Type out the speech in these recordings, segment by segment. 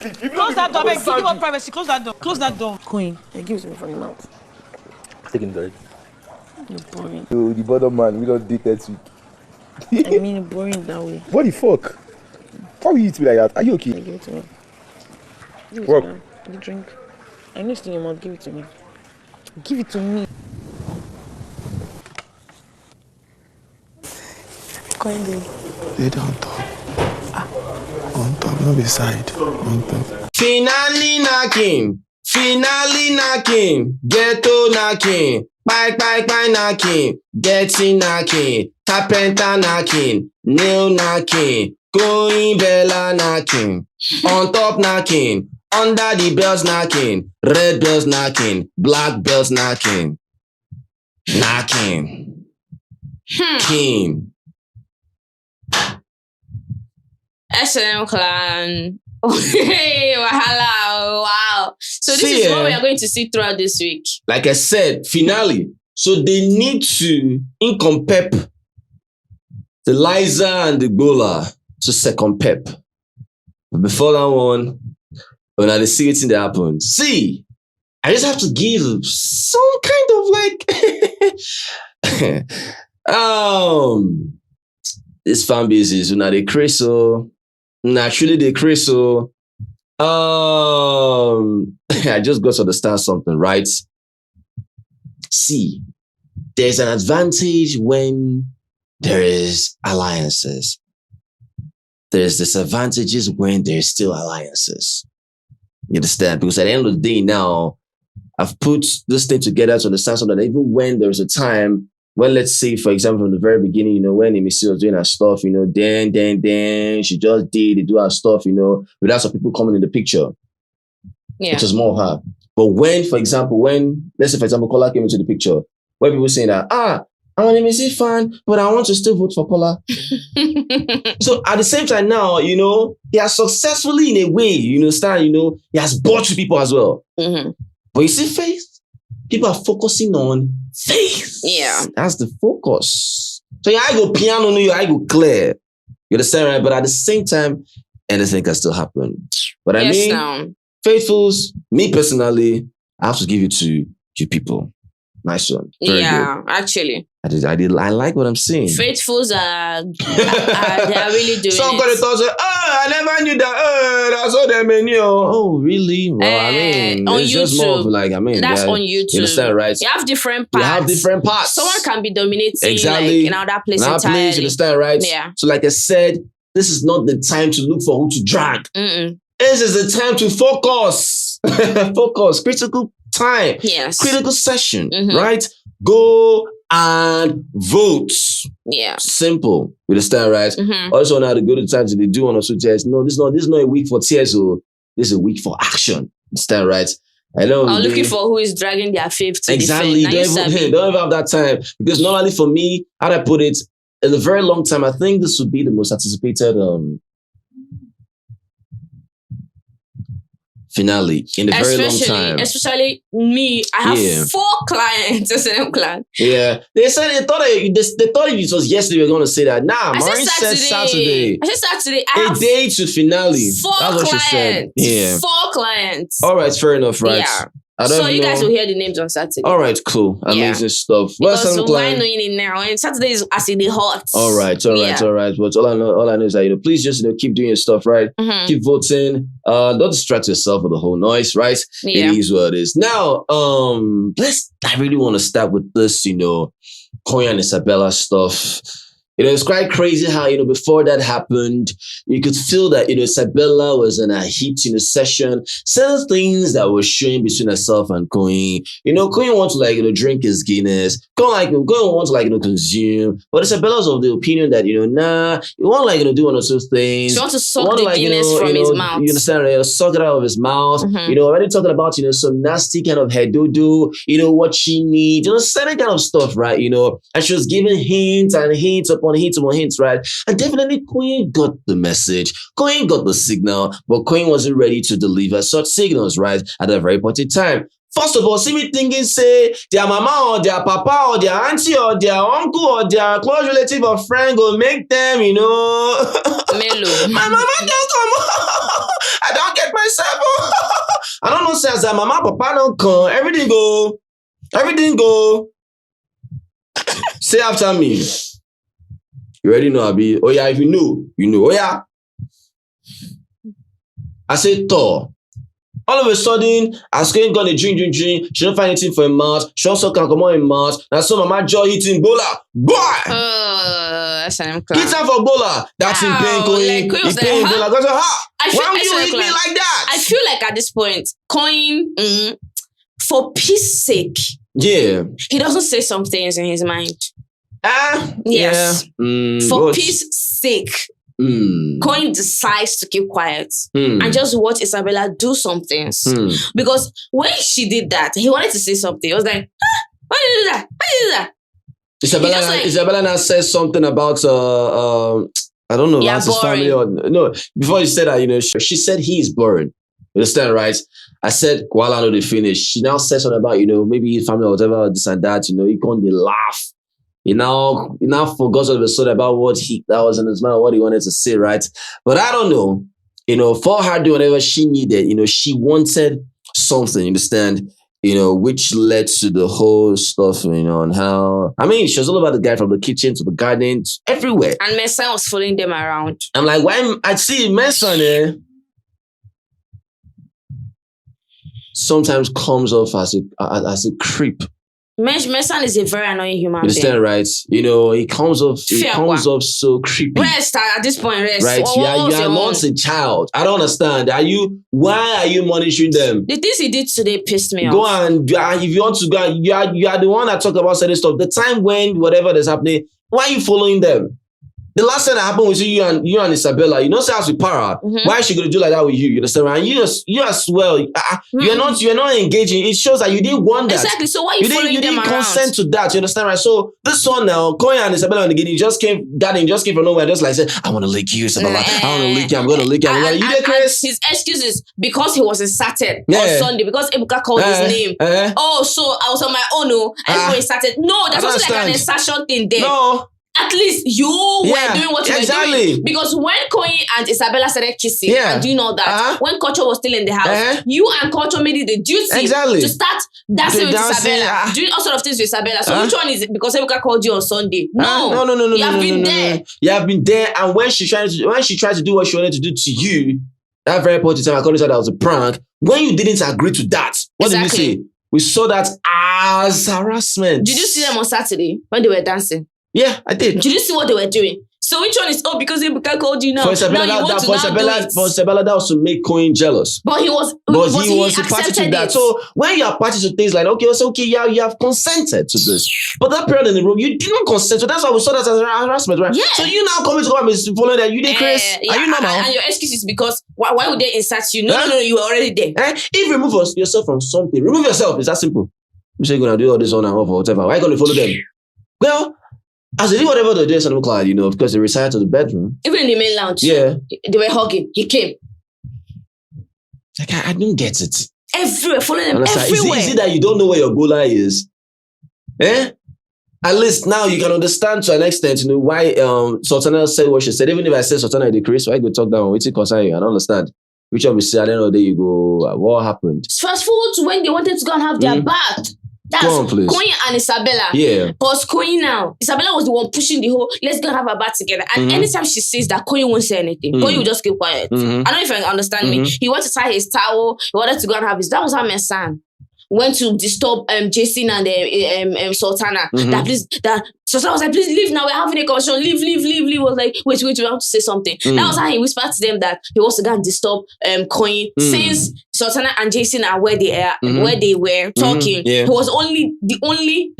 Close that door, babe. Give up privacy. Close that door. Close that door. Koyin, give it to me from your mouth. Taking the You're boring. Oh, the bottom man, we don't date that week. I mean, boring that way. What the fuck? Why will you eat me like that? Are you okay? Give it to me. Give it What? to me. The drink. I know it's in your mouth. Give it to me. Give it to me. Koyin, babe. They don't talk. On top, no be side. On top. Finally knacking. Finally knacking. Ghetto knacking. Bye knacking. Getting knacking. Carpenter knacking. Nail knacking. Going Bella knacking. On top knacking. Under the bells knacking. Red bells knacking. Black bells knacking. Knacking. King. SNM clan. Hey, wahala, wow. So this is what we are going to see throughout this week. Like I said, finale. So they need to pep the Liza and the Kola to second pep. But before that one, when I see it in that happen, see, I just have to give some kind of like this fan base is they crazy so naturally they crazy so I just got to understand something, right? See, there's an advantage when there is alliances. There's disadvantages when there's still alliances. You understand? Because at the end of the day now, I've put this thing together to understand something that even when there's a time when, let's say, for example, from the very beginning, when Emisi was doing her stuff, then she just they do her stuff, without some people coming in the picture. Yeah. Which is more her. But when, for example, let's say, for example, Kola came into the picture, where people saying that, I'm an Emisi fan, but I want to still vote for Kola. So at the same time now, he has successfully, in a way, he has bought to people as well. Mm-hmm. But you see, faith, people are focusing on faith. Yeah. That's the focus. So I go piano, I go clear. You understand, right? But at the same time, anything can still happen. But I mean, faithfuls, me personally, I have to give it to you people. Nice one. Very good. Actually. I like what I'm seeing. Faithfuls are they are really doing Somebody thought, I never knew that. That's all they mean. Oh, really? Well, I mean, on it's YouTube, just more of like, that's on YouTube. You understand, right? You have different parts. Someone can be dominating exactly. in another place entirely. Place, you understand, right? Yeah. So like I said, this is not the time to look for who to drag. This is the time to focus. Focus. Critical time. Yes. Critical session, right? Go and vote. Yeah. Simple. You understand, right? Also, now the good times they do on also tears. No, this is not a week for tears. This is a week for action. Understand, right? I know. I'm looking for who is dragging their faith to exactly. defend. Don't even have that time. Because normally for me, how do I put it? In a very long time, I think this would be the most anticipated finale in a very long time. Especially me, I have 4 clients, SNM clan. Yeah. They said they thought it was yesterday we were going to say that. Nah, Maureen said Saturday. I said Saturday. I have a day to finale. 4 That's what clients. she said. Yeah. 4 clients. All right, fair enough, right? Yeah. So you guys will hear the names on Saturday. All right, cool. Amazing stuff. Because why knowing it now? And Saturday is as in the hot. All right. But all I know is that please just keep doing your stuff, right? Keep voting. Don't distract yourself with the whole noise, right? Yeah. It is what it is. Now, I really want to start with this, KOYIN and Isabella stuff. It's quite crazy how, before that happened, you could feel that, Isabella was in a heat, session. Certain things that were showing between herself and KOYIN. KOYIN wants to, drink his Guinness. KOYIN wants to, consume. But Isabella was of the opinion that, nah, you want to do one of those things. She wants to suck the Guinness from his mouth. You understand, right? Suck it out of his mouth. Already talking about, some nasty kind of head do, what she needs, certain kind of stuff, right? And she was giving hints and hints upon hints, right? And definitely KOYIN got the message. KOYIN got the signal, but KOYIN wasn't ready to deliver such signals, right? At a very important time. First of all, see me thinking, say, their mama or their papa or their auntie or their uncle or their close relative or friend go make them, you know. Melo. My mama don't come. I don't get myself. I don't know, says that mama, papa don't come. Everything go. Everything go. Say after me. You already know, Abi. Oh yeah, if you know, you know. Oh yeah. I say Thor. All of a sudden, as Koyin gonna drink. She don't find anything for him mouth. She also can't come on him mouth. Now so mama jaw hitting Bola. Boy! SM Hit her for Bola. That's in pain, Koyin. Like, He paying Bola. Go to her. Why would you hit me like like that? I feel like at this point, Koyin, for peace sake, Yeah. he doesn't say some things in his mind. Yeah. Yes. For But- peace sake, Koyin decides to keep quiet and just watch Isabella do some things. Because when she did that, he wanted to say something. He was like, why did you do that? Why did you do that? Isabella now says something about I don't know, Yeah, his family or no. Before you said that, you know, she said he is boring. You understand, right? I said, while I know they finish, she now said something about, you know, maybe his family or whatever, this and that, you know, he can't laugh. He now forgot all of a sudden about that was in his mind, what he wanted to say, right? But I don't know. You know, for her doing whatever she needed, you know, she wanted something, you understand? You know, which led to the whole stuff, you know, and how, I mean, she was all about the guy from the kitchen to the garden, everywhere. And Mensan was following them around. I'm like, why? I see Mensan sometimes comes off as a creep. Mensan is a very annoying human being. Understand, right? You know, he comes off so creepy. Rest at this point, rest. Right? You are not a child. I don't understand. Why are you monitoring them? The things he did today pissed me Go off. and if you want to go, you are the one that talk about certain stuff. The time when whatever is happening, why are you following them? The last time that happened was you and Isabella. You know, say as with Para. Why is she gonna do like that with you? You understand? And you as well. You're not engaging. It shows that you didn't want that. Exactly. So why are you following them around? You didn't consent to that. You understand, right? So this one now, KOYIN and Isabella and the just came from nowhere. Just like said, I want to lick you, Isabella. I want to lick you. I'm gonna lick you. You did, Chris? His excuse is because he was inserted on Sunday because Ebuka called his name. Oh, so I was on my own. Everybody inserted. No, there's also like an insertion thing there. No. At least you were doing what you were doing. Because when KOYIN and Isabella started kissing, and do you know that when Culture was still in the house, you and Culture made it the duty to start dancing with Isabella, doing all sort of things with Isabella. So which one is it? Because Ebuka called you on Sunday? No. You have been there. You have been there, and when she tried to do what she wanted to do to you, that very point in time, I called it that was a prank. When you didn't agree to that, what did you say? We saw that as harassment. Did you see them on Saturday when they were dancing? Yeah, I did. Did you see what they were doing? So which one is because Ebuka called you now? For Isabella, that was to make KOYIN jealous. But he was a party to that. So when you are party to things like, you have consented to this. But that period in the room, you didn't consent. So that's why we saw that as harassment, right? Yeah. So you now coming to come and following that. You did, Chris? Are you normal? And your excuse is because why would they insert you? No, you were already there. If you remove yourself from something, remove yourself. It's that simple. You say you're going to do all this on and off or whatever. Why are you going to follow them? Well, as they did whatever they did, something like, you know, because they retired to the bedroom. Even in the main lounge. Yeah. They were hugging. He came. Like, I don't get it. Everywhere, following them everywhere. Is it that you don't know where your gola is? At least now you can understand to an extent, you know, why Sultana said what she said. Even if I say Sultana decrease, why you go talk down? What's it concern you? I don't understand. Which one we say, at the end of the day, you go, what happened? Fast forward to when they wanted to go and have their bath. That's KOYIN and Isabella. Yeah. Because KOYIN now, Isabella was the one pushing the whole, let's go and have a bath together. And anytime she says that, KOYIN won't say anything. KOYIN will just keep quiet. I don't know if you understand me. He wanted to tie his towel. He wanted to go and have his. That was how Mensan went to disturb Jason and Sultana. That Sultana was like, please leave now. We're having a conversation. Leave. Was like, wait, we have to say something. That was how he whispered to them that he wants to go and disturb KOYIN. Since Sultana and Jason are where they are, where they were talking, he was the only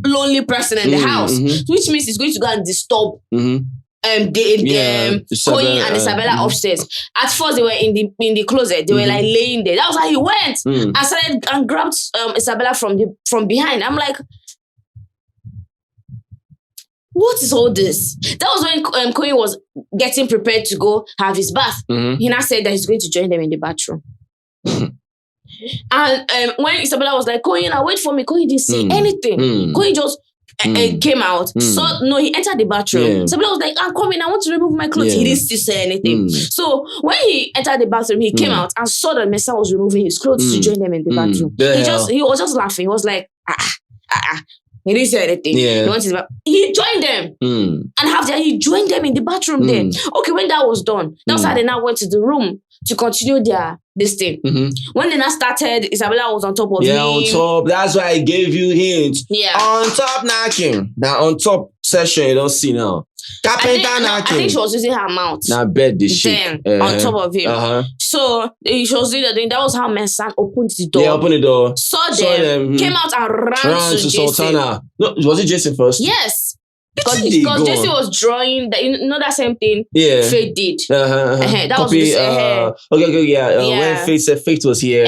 lonely person in the house, which means he's going to go and disturb KOYIN and Isabella upstairs. At first, they were in the closet. They were like laying there. That was how he went and started and grabbed Isabella from behind. I'm like, what is all this? That was when KOYIN was getting prepared to go have his bath. He now said that he's going to join them in the bathroom. And when Isabella was like, Koyin, wait for me. Koyin didn't say anything. Koyin just came out. So no, he entered the bathroom. Yeah. Isabella was like, I'm coming. I want to remove my clothes. He didn't still say anything. So when he entered the bathroom, he came out and saw that Mensan was removing his clothes to join them in the bathroom. He was just laughing. He was like, He didn't say anything. Yeah. He joined them. And after he joined them in the bathroom then. Okay, when that was done, that's how they now went to the room to continue this thing. When they now started, Isabella was on top of me. Yeah, on top. That's why I gave you hints. Yeah. On top knacking. Now on top session, you don't see now. Carpenter knacking. I think she was using her mouth. Now bed this shit. Then on top of him. So she was doing that thing. That was how Mensan opened the door. Yeah, opened the door. Saw them. Came out and ran to Sultana. No, was it Jason first? Yes. Because Jason was drawing that, you know that same thing Faith did. That Copy, was when Faith was here.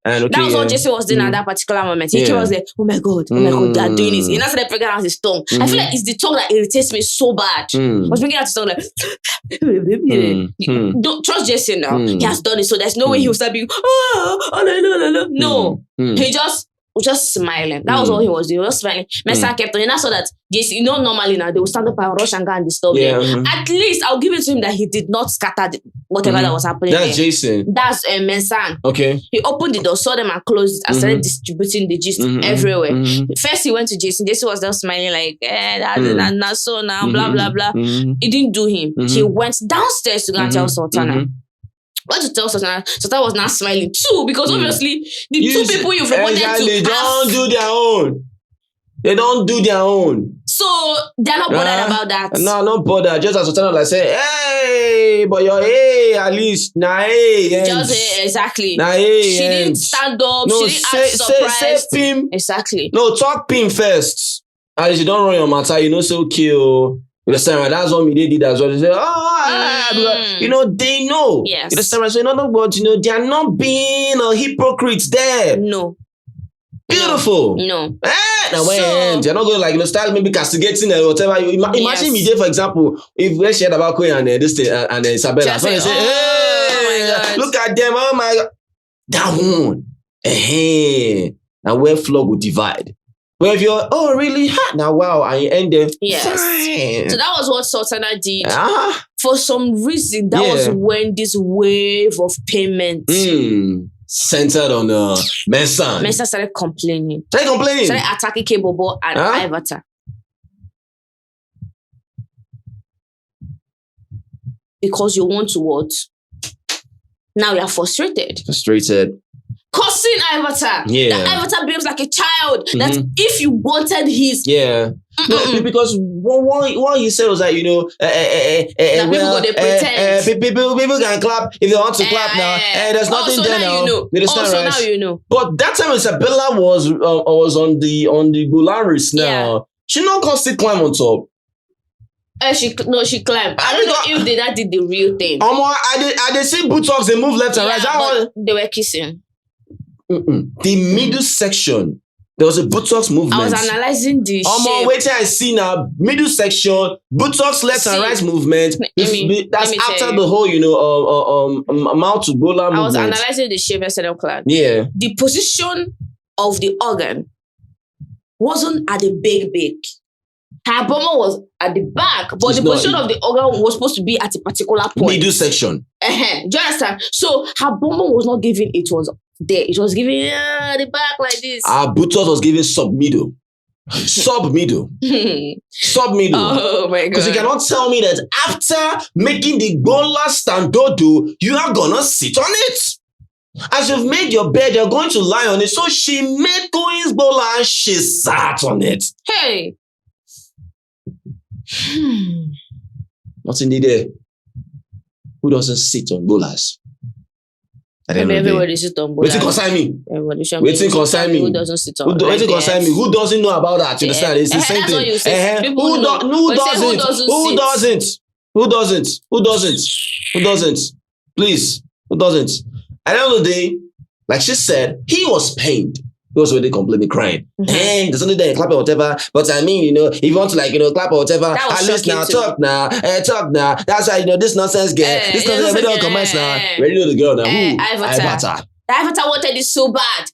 And that was what Jason was doing at that particular moment. He was like, oh my god, they are doing this. He now started breaking out his tongue. I feel like it's the tongue that irritates me so bad. I was breaking out his tongue like don't trust Jason now. He has done it, so there's no way he will start being no. He just smiling. That was all he was doing. He was smiling. Mensan kept on. And I saw that Jason, normally now they will stand up and rush and go and disturb him. At least I'll give it to him that he did not scatter whatever that was happening. That's there. Jason. That's Mensan. Okay. He opened the door, saw them and closed it, and started distributing the gist everywhere. First he went to Jason. Jason was just smiling like, that's not so now, blah, blah, blah. It didn't do him. He went downstairs to go and tell Sultana. Went to tell Sultana. Sultana was now smiling too, because obviously the two people you've reported to they don't do their own. They don't do their own. So they're not bothered about that. No, not bothered. Just as Sultana like say, hey, but your hey, at least nah hey. Just exactly. Nah hey. She didn't stand up. No, she didn't act surprised. Say pim. Exactly. No, talk pim first. As you don't run your matter, you know so kill. You understand, right? That's what they did as well. They say, they know. Yes. You understand, right? So, but, they are not being a hypocrites there. No. Beautiful. No. Now, when they're not going to start maybe castigating or whatever. Imagine me there, for example, if we shared about KOYIN and this thing and Isabella. So they say, hey, look at them. Oh my God. That one. Now, where flow will divide. Well, if you're, really? Now, wow, and you end there. Yes. Fine. So that was what Sultana did. For some reason, that was when this wave of payment centered on Mensan. Mensan started complaining. Started attacking K-Bobo and Ivata. Because you want to what? Now you are frustrated. Cursing Ivata. That Ivata behaves like a child. That if you wanted his... No, because what he said was that, people can clap if they want to clap now. There's nothing there now. Now you know. But that time Isabella was on the Gularis now. Yeah. She not constantly climb on top. She climbed. I don't know if they that did the real thing. I did see Botox, they move left and right. But they were kissing. The middle section, there was a Botox movement. I was analyzing the shape. Wait till I see now. Middle section, Botox left and right movement. That's after the whole, Mount to Bola movement. I was analyzing the shape yesterday, class. Yeah. The position of the organ wasn't at the big. Her bomber was at the back, but the position of the organ was supposed to be at a particular point. Middle section. Do you understand? So her bomber was not giving, it was there. It was giving the back like this. Our Botox was giving sub-middle. Sub-middle. Sub-middle. Oh my God. Because you cannot tell me that after making the Gola standodo, you are gonna sit on it. As you've made your bed, you're going to lie on it. So she made KOYIN's Gola and she sat on it. Hey. What's in the day? Who doesn't sit on bolas? Everybody sit on bolas. Waiting concern me. Waiting concern me. Who doesn't sit on? Waiting concern me. Who doesn't know about that? You understand? It's the same thing. Who doesn't? Please, who doesn't? At the end of the day, like she said, he was pained. He was already completely crying. There's something there, clap or whatever. But I mean, if you want to clap or whatever, at least now, talk now. That's why, this nonsense girl. This nonsense, we don't commence now. Ready to know the girl now. Who? Ivata. That Avatar wanted it so bad.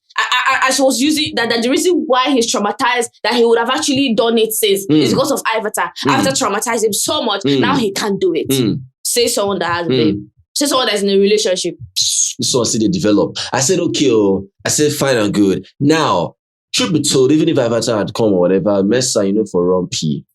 And she was using that the reason why he's traumatized, that he would have actually done it since, is because of Avatar. Avatar traumatized him so much, now he can't do it. Say someone that has a babe. Say someone that's in a relationship. This one see they develop. I said, okay, I said, fine and good. Now, truth be told, even if Avatar had come or whatever, Mensan, for run pee.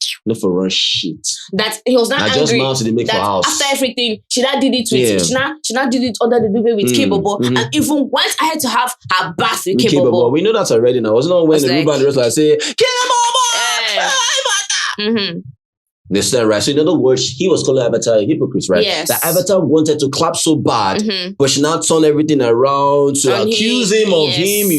For run shit. That he was not angry. Just mounted to make for house. After everything, she not did it with she not did it under the duvet with K-Bobo. And even once I had to have her bath with K-Bobo. We know that already now. Wasn't it when the Ruben and the rest like say, K-Bobo! Understand, right? So in other words, he was calling Avatar a hypocrite, right? Yes. That Avatar wanted to clap so bad, but she now turned everything around to accuse him of him,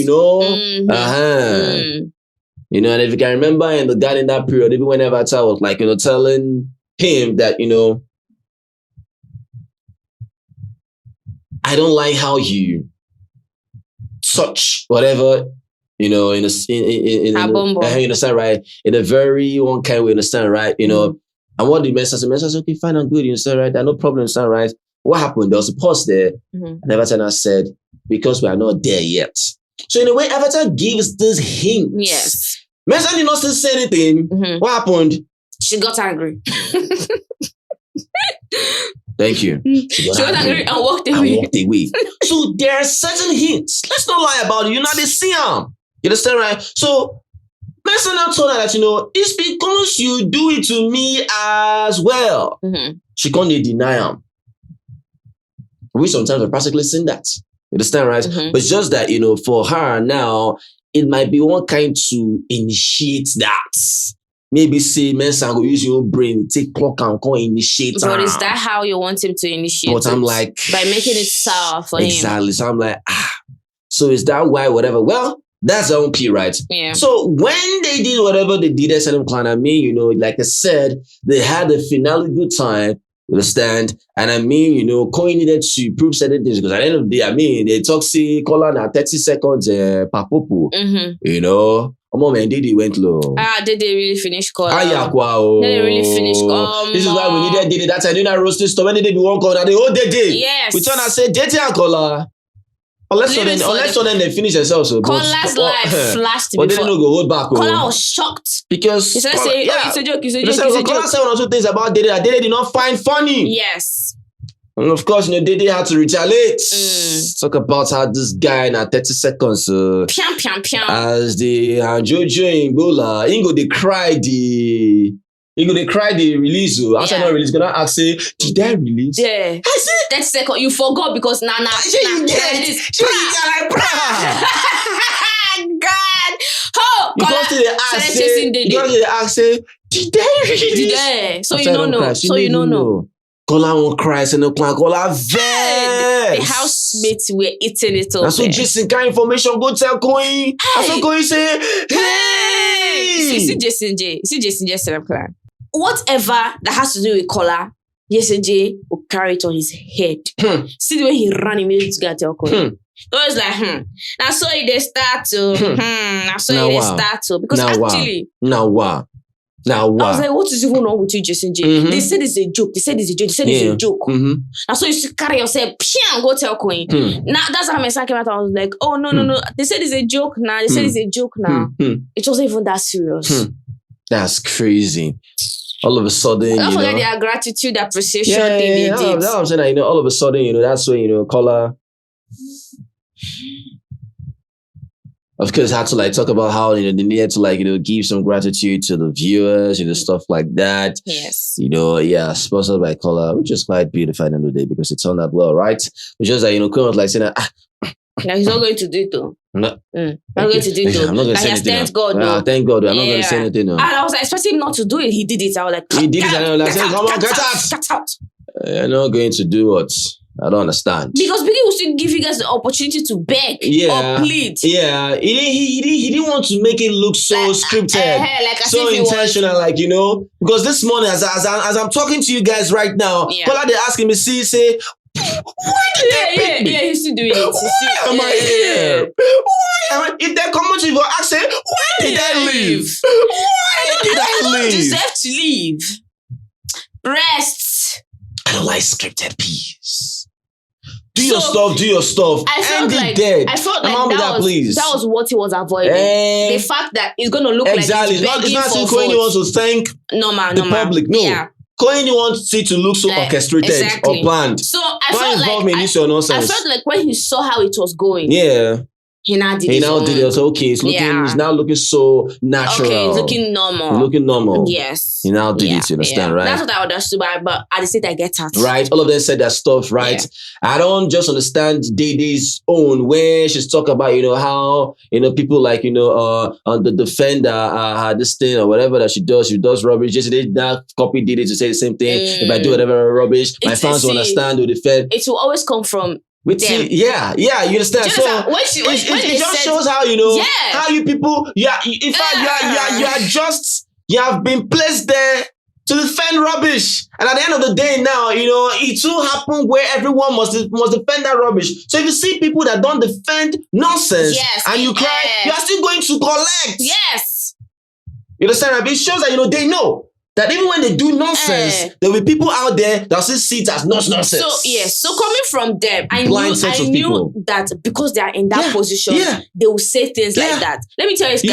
and if you can remember in the garden that period, even when Avatar was like, telling him that, I don't like how you touch whatever, in a understand, right? In a very one kind way, understand, right? And what the Mensan said, Mensan said, okay, fine and good, you understand, right? There's no problem, understand, right? What happened? There was a pause there, and Avatar said, because we are not there yet. So in a way, Avatar gives this hint. Yes. Mensan did not still say anything. What happened? She got angry. Thank you. She got angry and walked away. So there are certain hints. Let's not lie about it. They see them. You understand, right? So Mensan now told her that, it's because you do it to me as well. She can't deny him. We sometimes are practically saying that. You understand, right? But it's just that, for her now, it might be one kind to initiate that. Maybe say, Mensan, go use your brain, take clock and go initiate. But is that how you want him to initiate? But I'm like, by making it sour for him. Exactly. So I'm like, so is that why whatever? Well, that's their own P, right? Yeah. So when they did whatever they did at Salim Clan, like I said, they had a finale good time. You understand? And KOYIN needed to prove certain things because at the end of the day, they talk see Kola na 30 seconds papopo. Man, Dede went low. Dede really finished Kola. Dede really finished. This is why we needed Dede. That's why I did that roasting stuff. When Dede be one call, now they hold Dede. Yes. We turn and say Dede and Kola. Unless they finish themselves. Kola's life flashed before. But they didn't go hold back. Kola was shocked. Because he said, it's a joke. Kola said one or two things about Dede that Dede did not find funny. Yes. And of course, Dede had to retaliate. Talk about how this guy in 30 seconds as the Jojo in Gola, Ingo they cried the release. After not release, gonna ask say, did I release? Yeah. I said 30 seconds. You forgot because now. God. Oh, you got to the ask say, did I release? Did I? So you don't know. So you don't know. Kola won't cry, so no plan. Kola vex. The housemates were eating it up. And so Jason got information, go tell KOYIN. And so KOYIN say, hey! You see Jason J. Set up plan. Whatever that has to do with Kola, Jason J will carry it on his head. See the way he ran immediately to get tell KOYIN. So it's like, Now so they start to. Now so they start to. Because actually. Now what? I was like, what is even wrong with you, Jason J? They said it's a joke. It's a joke. Now, so you should carry yourself, and go tell KOYIN. Now, that's how Mensan came out. I was like, oh, no. They said it's a joke now. It wasn't even that serious. That's crazy. All of a sudden, don't forget their gratitude, appreciation thing they did. That's what I'm saying. All of a sudden, that's when, Kola, of course, had to talk about how they needed to give some gratitude to the viewers, stuff like that. Yes. Sponsored by Kola, which is quite beautiful at the end of the day because it turned out well, right? It's just that KOYIN was saying that. Now he's not going to do it though. No. Not going to do it though. I'm not going to say anything. Thank God though. Thank God. I'm not going to say anything. And I was expecting him not to do it. He did it. I was like, he did it. And I was like, come on, get out. You're not going to do what? I don't understand. Because Biggie will still give you guys the opportunity to beg or plead. Yeah, he didn't want to make it look so scripted, so intentional, because this morning, as I'm talking to you guys right now, Kola they asking me, say, why did they pick me? Yeah, he's still doing it. Why am I here? If they come to you, ask say, why did I leave? Why did I leave? You deserve to leave. Rest. I don't like scripted piece. Do your stuff. I felt like dead. I felt like that was what he was avoiding. The fact that it's gonna look like he's begging for votes. It's not saying Koyin wants to thank the public. No. Yeah. Koyin wants it to look so orchestrated or planned. So I felt like when he saw how it was going, he now did it. So okay, it's now looking so natural. Okay, it's looking normal. Yes. He now did it, you understand, right? That's what I understood, but at the state I get at. Right. All of them said that stuff, right? Yeah. I don't just understand Dede's own where she's talking about, how, people like, the defender, this thing or whatever that she does rubbish. Yesterday, that copy Dede to say the same thing. If I do whatever rubbish, my fans will understand, will defend. It will always come from them. You understand? So it just shows how how you people, you have been placed there to defend rubbish, and at the end of the day, now it will happen where everyone must defend that rubbish. So if you see people that don't defend nonsense and you cry, you are still going to collect. Yes, you understand? It shows that they know that even when they do nonsense, there will be people out there that still see it as nonsense. So coming from them, I knew that because they are in that position, they will say things like that. Let me tell you guys. They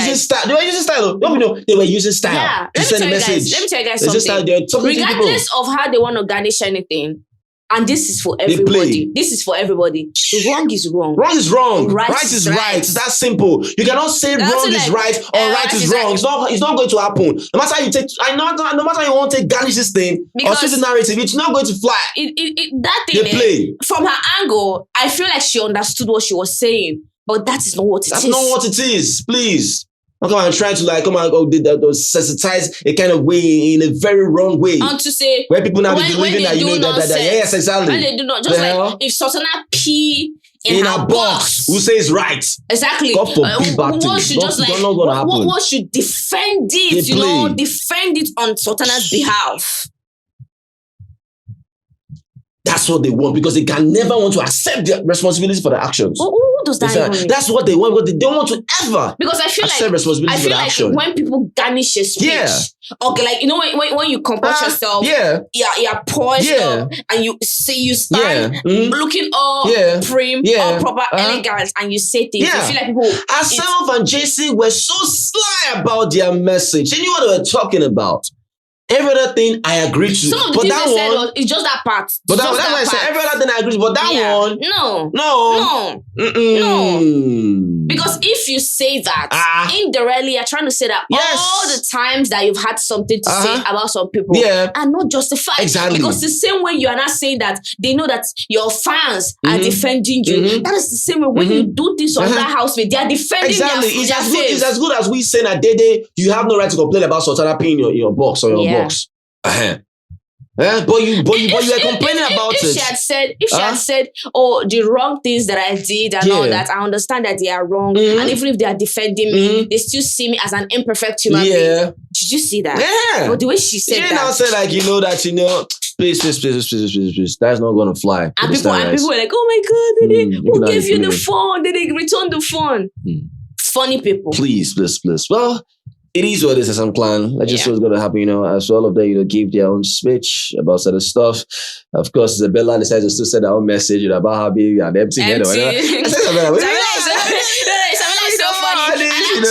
were using style. They were using style to send a message. Let me tell you guys something. Regardless of how they want to garnish anything, and this is for everybody. This is for everybody. Wrong is wrong. Wrong is wrong. Right is right. It's that simple. You cannot say wrong is right or right is wrong. It's not going to happen. No matter how you take, no matter how you want to garnish this thing or switch the narrative, it's not going to fly. That thing, they play. From her angle, I feel like she understood what she was saying, but that is not what it is. That's not what it is. Please. Come on, trying to sensitize a kind of way in a very wrong way. And to say where people now be believing that yes, exactly. When they do not, just like if Sultana pee in her box, who says right? Exactly. God forbid one should just what should defend it, defend it on Sultana's behalf. That's what they want because they can never want to accept their responsibility for their actions. Who does that mean? That's what they want because they don't want to ever accept responsibility for their action. When people garnish a speech, okay, like when you compose yourself, you're poised up and you stand looking all prim, all proper, elegant, and you say things. You feel like people. Herself and JC were so sly about their message. They knew what they were talking about. Every other thing I agree to. Some of the things they said it's just that part. But that's why I said every other thing I agree to. But that one, no. Because if you say that, indirectly you're trying to say that all the times that you've had something to say about some people are not justified. Exactly. Because the same way you are not saying that they know that your fans are defending you. That is the same way when you do this on that housemate, they are defending It's as good as we say that Dede, you have no right to complain about Sultana peeing in your box or your box. But you were complaining about it. If she had said, oh, the wrong things that I did and all that, I understand that they are wrong. And even if they are defending me, they still see me as an imperfect human being. Did you see that? Yeah. But the way she said she now said please, that's not gonna fly. And people were like, oh my God, Dede, who gave you the phone? Did they return the phone? Funny people. Please. Well, it is what it is, some clan. That's just what's going to happen, as all of them, gave their own speech about certain stuff. Of course, Isabella decided to still send her own message about her being an empty head or whatever. Isabella is so funny. And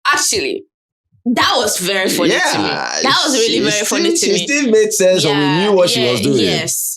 actually, that was very funny to me. That was really very funny to me. It still made sense when we knew what she was doing. Yes.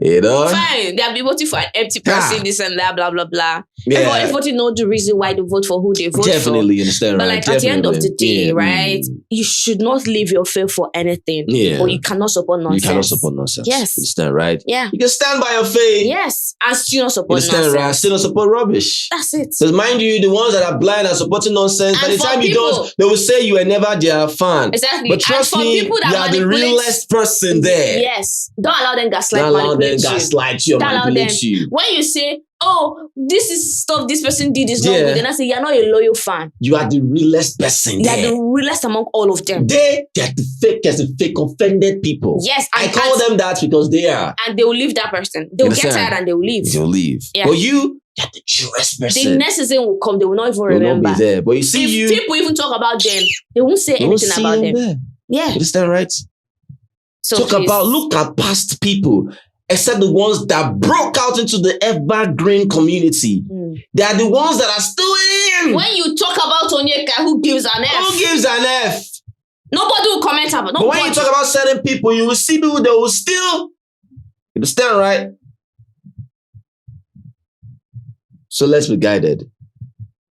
Fine. They have been voting for an empty person, this and that, blah, blah, blah. Everybody know the reason why they vote for who they vote Definitely for. Understand, but right? At the end of the day, right, you should not leave your faith for anything. Or you cannot support nonsense. You cannot support nonsense. Yes. Understand, right? Yeah. You can stand by your faith. Yes. And still not support nonsense. Understand, right? Still not support rubbish. That's it. Because mind you, the ones that are blind are supporting nonsense. By the time you don't, they will say you are never their fan. Exactly. But trust me, you are the realest person there. Yes. Don't allow them gaslight you. Manipulate you. When you say, oh, this is stuff this person did is not good, then I say you're not a loyal fan. You are the realest person. You are the realest among all of them. They are the fake offended people. Yes, I call them that because they are. And they will leave that person. They will get tired and they will leave. They will leave. Yeah. But you're the truest person. The next season will come. They will not even remember. Not be there. But you see, if people even talk about them, they won't say anything about them. There. Yeah. You understand, right? So look at past people. except the ones that broke out into the evergreen community. They are the ones that are still in. When you talk about Onyeka, who gives an F? Who gives an F? Nobody will comment about. But when you talk about certain people, you will see people that will still. You understand, right? So let's be guided.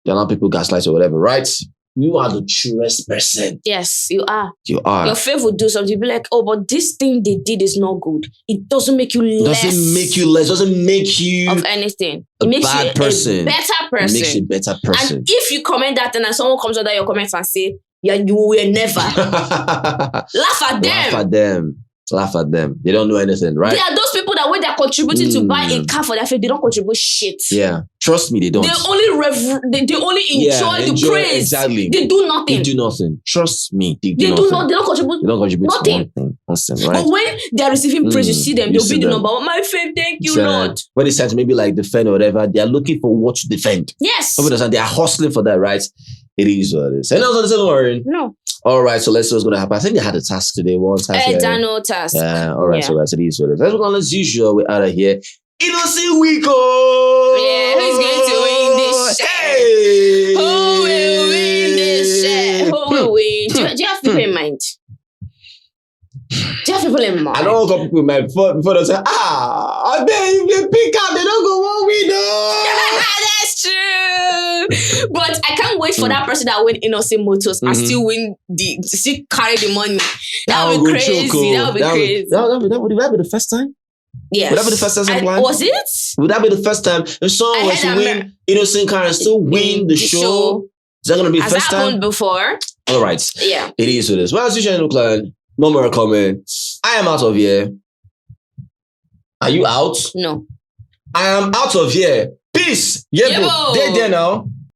There are not people gaslight or whatever, right? You are the truest person. Yes, you are. You are. Your faith will do something. You'll be like, oh, but this thing they did is not good. It doesn't make you less. Doesn't make you less. Doesn't make you of anything. a It makes bad you person. a better person. It makes you a better person. And if you comment that and someone comes under your comments and say, yeah, you will never. Laugh at them. Laugh at them. Laugh at them. They don't know anything, right? They are those people that when they're contributing to buy a car for their faith, they don't contribute shit. Yeah. Trust me, they don't. They only enjoy the praise. Exactly. They do nothing. They do nothing. Trust me. They do nothing. nothing. They don't contribute. They don't contribute nothing. To nothing, right? But when they are receiving praise, you see them. They'll be the them. number one. My faith, thank you, Lord. When they start to maybe like defend or whatever, they are looking for what to defend. Yes. They are hustling for that, right? It is what it is. And also, don't worry. No. All right, so let's see what's going to happen. I think they had a task today. One task. Dano task. Yeah, all right, so that's it. Is what it is. Let's go on as usual. We're out of here. Innocent Weeko! Yeah, who's going to win this shit? Hey! Who will win this shit? Who will win? Do you have people in mind? Do you have people in mind? I don't want people in mind before they say, I bet if they pick up, they don't go one winner. That's true. But I can't wait for that person that win Innocent Motors and still win still carry the money. That would be crazy. That would be crazy. Would that be the first time? Yes. Would that be the first time? Was it? Would that be the first time if someone was to win Innocent car and still win the show? Is that going to be the first time? Has that happened before? All right. Yeah. It is what it is. Well, as usual, Clan, no more comments. I am out of here. Are you out? No. I am out of here. Peace. Yebo. Dede now.